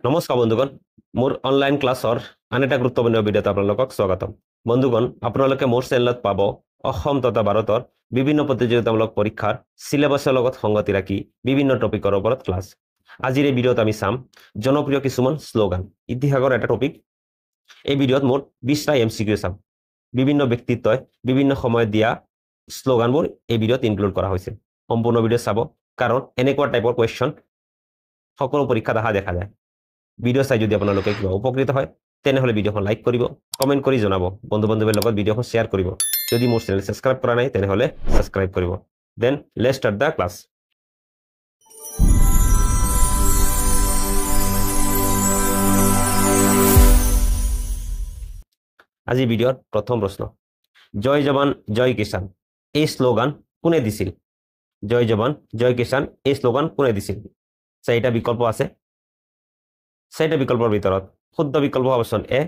নমস্কাৰ বন্ধুগণ মোৰ অনলাইন ক্লাছৰ আন এটা গুৰুত্বপূৰ্ণ ভিডিঅ'ত আপোনালোকক স্বাগতম বন্ধুগণ আপোনালোকে মোৰ চেনেলত পাব অসম তথা ভাৰতৰ বিভিন্ন প্ৰতিযোগিতামূলক পৰীক্ষাৰ সিলেবাছৰ লগত সংগতি ৰাখি বিভিন্ন টপিকৰ ওপৰত ক্লাছ আজিৰ এই ভিডিঅ'ত আমি চাম জনপ্ৰিয় কিছুমান শ্লোগান ইতিহাসৰ এটা টপিক এই ভিডিঅ'ত মোৰ 20টা এমসিকিউ চাম বিভিন্ন ব্যক্তিত্বই বিভিন্ন সময়ত দিয়া শ্লোগানবোৰ এই ভিডিঅ'ত ইনক্লুড কৰা হৈছে সম্পূৰ্ণ ভিডিঅ' চাব কাৰণ এনেকুৱা টাইপৰ কোৱেশ্চন সকলো পৰীক্ষাত অহা দেখা যায় ভিডিঅ' চাই যদি আপোনালোকে কিবা উপকৃত হয় তেনেহলে ভিডিঅ'খন লাইক কৰিব কমেন্ট কৰি জনাব বন্ধু বান্ধৱীৰ লগত ভিডিঅ'খন শেয়াৰ কৰিব যদি মোৰ চেনেল সাবস্ক্ৰাইব কৰা নাই তেনেহলে সাবস্ক্ৰাইব কৰিব then let's start the class আজি ভিডিঅ'ৰ প্ৰথম প্ৰশ্ন জয় জৱান জয় কিষাণ এই শ্লোগান কোনে দিছিল জয় জৱান জয় কিষাণ এই শ্লোগান কোনে দিছিল চাৰিটা বিকল্প আছে চাৰিটা বিকল্পৰ ভিতৰত শুদ্ধ বিকল্প অপচন এ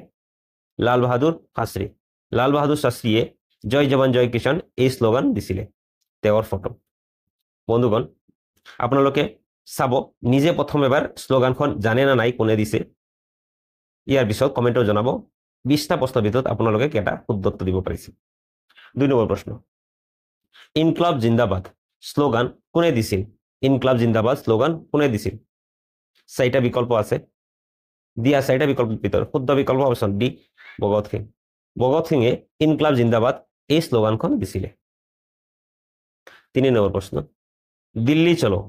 লাল বাহাদুৰ শাস্ত্ৰী লাল বাহাদুৰ শাস্ত্ৰীয়ে জয় জৱান জয় কিষাণ এই শ্লোগান দিছিলে তেওঁৰ ফটো বন্ধুগণ আপোনালোকে চাব নিজে প্ৰথম এবাৰ শ্লোগানখন জানে না নাই কোনে দিছে ইয়াৰ পিছত কমেন্টত জনাব 20টা প্ৰশ্নৰ ভিতৰত আপোনালোকে কেটা শুদ্ধ উত্তৰ দিব পাৰিছে 2 নম্বৰ প্ৰশ্ন ইনকলাব জিন্দাবাদ শ্লোগান কোনে দিছিল ইনকলাব জিন্দাবাদ শ্লোগান কোনে দিছিল চাৰিটা বিকল্প আছে দিয়া চাৰিটা বিকল্পৰ ভিতৰত শুদ্ধ বিকল্প অপচন ডি ভগত সিংহে ইনকলাব জিন্দাবাদ এই শ্লোগানখন দিছিলে 3 নম্বৰ প্ৰশ্ন দিল্লী চলো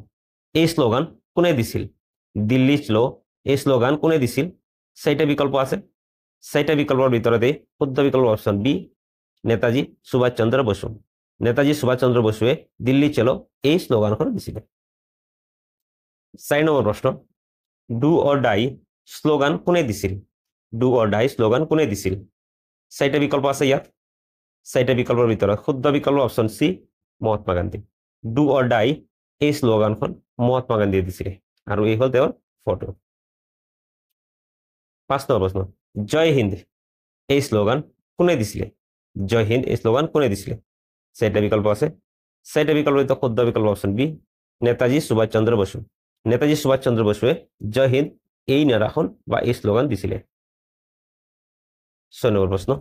এই শ্লোগান কোনে দিছিল দিল্লী চলো এই শ্লোগান কোনে দিছিল চাৰিটা বিকল্প আছে চাৰিটা বিকল্পৰ ভিতৰতে শুদ্ধ বিকল্প অপচন বি নেতাজী সুভাষ চন্দ্ৰ বসু নেতাজী সুভাষ চন্দ্ৰ বসুৱে দিল্লী চলো এই শ্লোগানখন দিছিলে 4 নম্বৰ প্ৰশ্ন ডু অৰ ডাই শ্লোগান কোনে দিছিল ডু অৰ ডাই শ্লোগান কোনে দিছিল চাৰিটা বিকল্প আছে ইয়াত চাৰিটা বিকল্পৰ ভিতৰত শুদ্ধ বিকল্প option C Mahatma Gandhi do or die এই শ্লোগানখন মহাত্মা গান্ধীয়ে দিছিলে আৰু এই হল তেওঁৰ ফটো 5 নম্বৰ প্ৰশ্ন জয় হিন্দ এই শ্লোগান কোনে দিছিলে জয় হিন্দ এই শ্লোগান কোনে দিছিলে চাৰিটা বিকল্প আছে চাৰিটা বিকল্পৰ ভিতৰত শুদ্ধ বিকল্প অপচন বি নেতাজী সুভাষ চন্দ্ৰ বসু নেতাজী সুভাষ চন্দ্ৰ বসুৱে জয় হিন্দ এই নাৰাখন বা এই শ্লোগান দিছিলে 6 নম্বৰ প্ৰশ্ন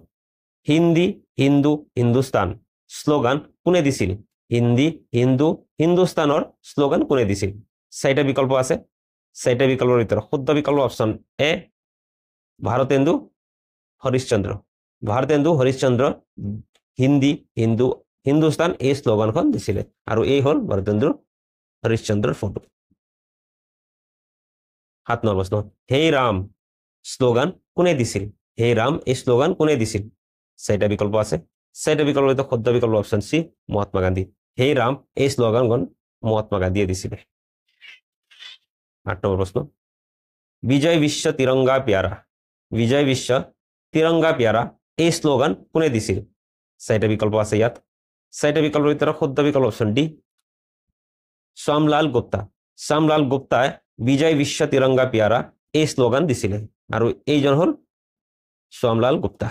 হিন্দী হিন্দু হিন্দুস্তান শ্লোগান কোনে দিছিল হিন্দী হিন্দু হিন্দুস্তানৰ শ্লোগান কোনে দিছিল চাৰিটা বিকল্প আছে চাৰিটা বিকল্পৰ ভিতৰত শুদ্ধ বিকল্প অপচন এ ভাৰতেন্দু হৰিশ্চন্দ্ৰ হিন্দী হিন্দু হিন্দুস্তান এই শ্লোগানখন দিছিলে আৰু এই হল ভাৰতেন্দু হৰিশ্চন্দ্ৰৰ ফটো 7 নম্বৰ প্ৰশ্ন হে ৰাম শ্লোগান কোনে দিছিল হে ৰাম এই শ্লোগান কোনে দিছিল চাৰিটা বিকল্প আছে চাৰিটা বিকল্পৰ ভিতৰত শুদ্ধ বিকল্প অপচন সি মহাত্মা গান্ধী হে ৰাম এই শ্লোগানখন মহাত্মা গান্ধীয়ে দিছিলে 8 নম্বৰ প্ৰশ্ন বিজয় বিশ্ব তিৰংগা প্যাৰা বিজয় বিশ্ব তিৰংগা প্যাৰা এই শ্লোগান কোনে দিছিল চাৰিটা বিকল্প আছে ইয়াত চাৰিটা বিকল্পৰ ভিতৰত শুদ্ধ বিকল্প অপচন ডি শ্যামলাল গুপ্তাই বিজয় বিশ্ব তিৰংগা প্যাৰা এই শ্লোগান দিছিলে আৰু এইজন হল শ্যামলাল গুপ্তা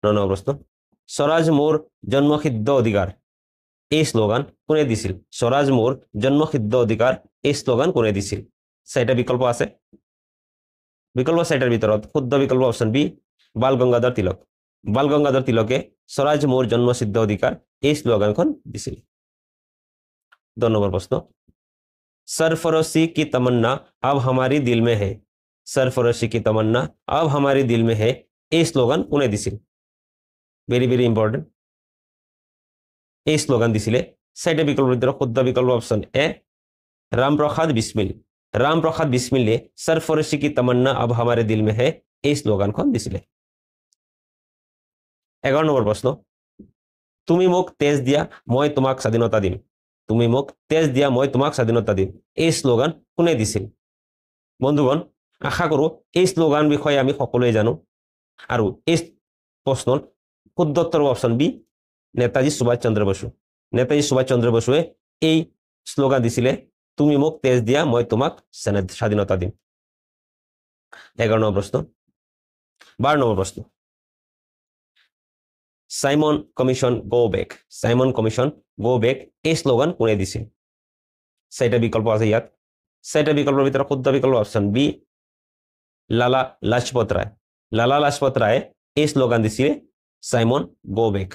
9 নম্বৰ প্ৰশ্ন স্বৰাজ মোৰ জন্মসিদ্ধ অধিকাৰ এই শ্লোগান কোনে দিছিল স্বৰাজ মোৰ জন্মসিদ্ধ অধিকাৰ এই শ্লোগান কোনে দিছিল চাৰিটা বিকল্প আছে বিকল্প চাৰিটাৰ ভিতৰত শুদ্ধ বিকল্প অপচন বি বাল গংগাধৰ তিলকে স্বৰাজ মোৰ জন্মসিদ্ধ অধিকাৰ এই শ্লোগানখন দিছিল 2 নম্বৰ প্ৰশ্ন सरफरोशी की तमन्ना अब हमारी दिल में है सरफरोशी की तमन्ना अब हमारी दिल में है এই শ্লোগান কোনে দিছিল ভেরি ভেরি ইম্পর্টেন্ট এই শ্লোগান দিছিলে চাৰিটা বিকল্পৰ ভিতৰত শুদ্ধ বিকল্প অপচন এ रामप्रसाद बिस्मिले सरफरोशी की तमन्ना अब हमारे दिल में है এই শ্লোগানখন দিছিলে 11 নম্বৰ প্ৰশ্ন তুমি মোক তেজ দিয়া মই তোমাক স্বাধীনতা দিম তুমি মোক তেজ দিয়া মই তোমাক স্বাধীনতা দিম এই শ্লোগান কোনে দিছিল বন্ধুগণ আশা কৰো এই শ্লোগান বিষয়ে আমি সকলোৱে জানো আৰু এই প্ৰশ্নৰ শুদ্ধ উত্তৰ অপচন বি নেতাজী সুভাষ চন্দ্ৰ বসুৱে এই শ্লোগান দিছিলে তুমি মোক তেজ দিয়া মই তোমাক স্বাধীনতা দিম 11 নম্বৰ প্ৰশ্ন 12 নম্বৰ প্ৰশ্ন সাইমন কমিশন গো বেক এই শ্লোগান কোনে দিছিল চাৰিটা বিকল্প আছে ইয়াত চাৰিটা বিকল্পৰ ভিতৰত শুদ্ধ বিকল্প অপশ্যন বি লালা লাজপত ৰায়। লালা লাজপত ৰায়ে এই শ্লোগান দিছিলে চাইমন গো বেক।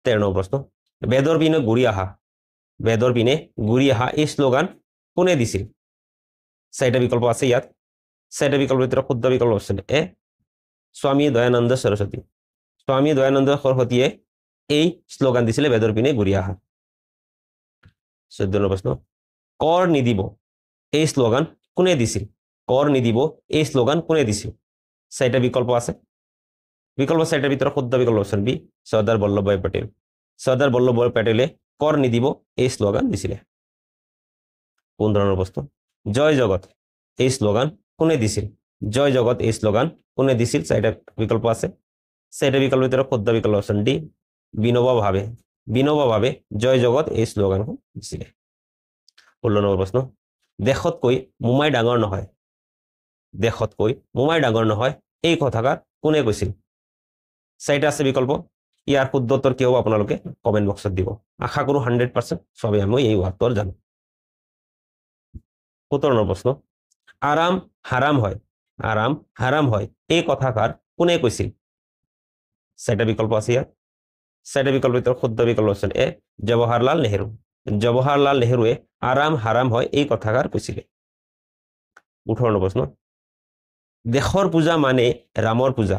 13 নম্বৰ প্ৰশ্ন বেদৰ পিনে ঘূৰি আহা। বেদৰ পিনে ঘূৰি আহা এই শ্লোগান কোনে দিছিল? চাৰিটা বিকল্প আছে ইয়াত। চাৰিটা বিকল্পৰ ভিতৰত শুদ্ধ বিকল্প অপশ্যন এ স্বামী দয়ানন্দ সৰস্বতী। স্বামী দয়ানন্দ সৰস্বতীয়ে এই শ্লোগান দিছিলে বেদৰ পিনে ঘূৰি আহা। 14 নম্বৰ প্ৰশ্ন কৰ নিদিব এই শ্লোগান কোনে দিছিল? কৰ নিদিব এই শ্লোগান কোনে দিছিল? চাৰিটা বিকল্প আছে। বিকল্প চাৰিটাৰ ভিতৰত শুদ্ধ বিকল্প অপশ্যন বি চৰ্দাৰ বল্লভভাই পেটেল। চৰ্দাৰ বল্লভভাই পেটেলে কৰ নিদিব এই শ্লোগান দিছিলে। 15 নম্বৰ প্ৰশ্ন জয় জগত এই শ্লোগান কোনে দিছিল? জয় জগত এই শ্লোগান কোনে দিছিল? চাৰিটা বিকল্প আছে। চাৰিটা বিকল্পৰ ভিতৰত শুদ্ধ বিকল্প অপশ্যন ডি বিনোবা ভাৱে। বিনোবা ভাৱে জয় জগত এই শ্লোগানখন দিছিলে। 16 নম্বৰ প্ৰশ্ন দেশতকৈ মোমাই ডাঙৰ নহয়। দেশতকৈ মোমাই ডাঙৰ নহয় এই কথাষাৰ কোনে কৈছিল? চাৰিটা আছে বিকল্প। ইয়াৰ শুদ্ধ উত্তৰ কি হ'ব আপোনালোকে কমেণ্ট বক্সত দিব। আশা কৰোঁ 100% সবে আমি এই উত্তৰ জানো। 17 নম্বৰ প্ৰশ্ন আৰাম হাৰাম হয়। আৰাম হাৰাম হয় এই কথাষাৰ কোনে কৈছিল? চাৰিটা বিকল্প আছে ইয়াত। চাৰিটা বিকল্পৰ ভিতৰত শুদ্ধ বিকল্প অপশ্যন এ জৱাহৰলাল নেহেৰু। জৱাহৰলাল নেহেৰুৱে আৰাম হাৰাম হয় এই কথাষাৰ কৈছিলে। 18 নম্বৰ প্ৰশ্ন দেশৰ পূজা মানে ৰামৰ পূজা।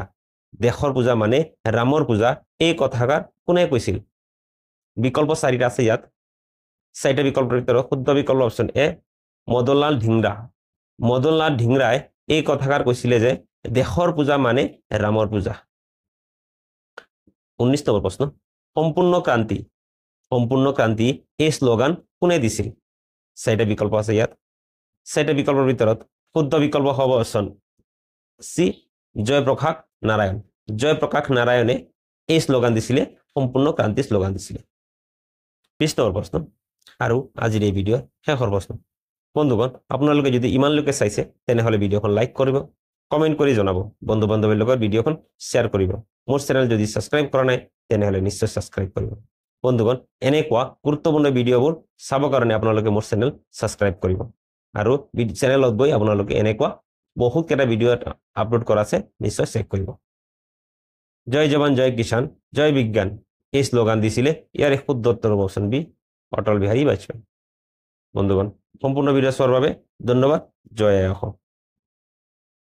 দেশৰ পূজা মানে ৰামৰ পূজা এই কথাষাৰ কোনে কৈছিল? বিকল্প চাৰিটা আছে ইয়াত। চাৰিটা বিকল্পৰ ভিতৰত শুদ্ধ বিকল্প অপশ্যন এ মদনলাল ধিংৰা। মদনলাল ধিংৰাই এই কথাষাৰ কৈছিলে যে দেশৰ পূজা মানে ৰামৰ পূজা। 19 নম্বৰ প্ৰশ্ন সম্পূৰ্ণ ক্ৰান্তি। সম্পূৰ্ণ ক্ৰান্তি এই শ্লোগান কোনে দিছিল? চাৰিটা বিকল্প আছে ইয়াত। চাৰিটা বিকল্পৰ ভিতৰত শুদ্ধ বিকল্প হ'ব অপশ্যন চি জয়প্ৰকাশ নাৰায়ণ। জয়প্ৰকাশ নাৰায়ণে এই শ্লোগান দিছিলে সম্পূৰ্ণ ক্ৰান্তি শ্লোগান দিছিলে। 20 নম্বৰ প্ৰশ্ন আৰু আজিৰ এই ভিডিঅ' শেষৰ প্ৰশ্ন। বন্ধুগণ আপোনালোকে যদি ইমানলৈকে চাইছে তেনেহ'লে ভিডিঅ'খন লাইক কৰিব, কমেণ্ট কৰি জনাব, বন্ধু বান্ধৱীৰ লগত ভিডিঅ'খন শ্বেয়াৰ কৰিব। মোৰ চেনেল যদি ছাবস্ক্ৰাইব কৰা নাই তেনেহ'লে নিশ্চয় ছাবস্ক্ৰাইব কৰিব। বন্ধুগণ এনেকুৱা গুৰুত্বপূৰ্ণ ভিডিঅ'বোৰ চাবৰ কাৰণে আপোনালোকে মোৰ চেনেল ছাবস্ক্ৰাইব কৰিব আৰু চেনেলত গৈ আপোনালোকে এনেকুৱা বহুত কেইটা ভিডিঅ' আপলোড কৰা আছে নিশ্চয় চেক কৰিব। জয় জৱান জয় কিষাণ জয় বিজ্ঞান এই শ্লোগান দিছিলে ইয়াৰ শুদ্ধ উত্তৰ অপশ্যন বি অটল বিহাৰী বাজপেয়ী। বন্ধুগণ সম্পূৰ্ণ ভিডিঅ' চোৱাৰ বাবে ধন্যবাদ। জয় আই অসম।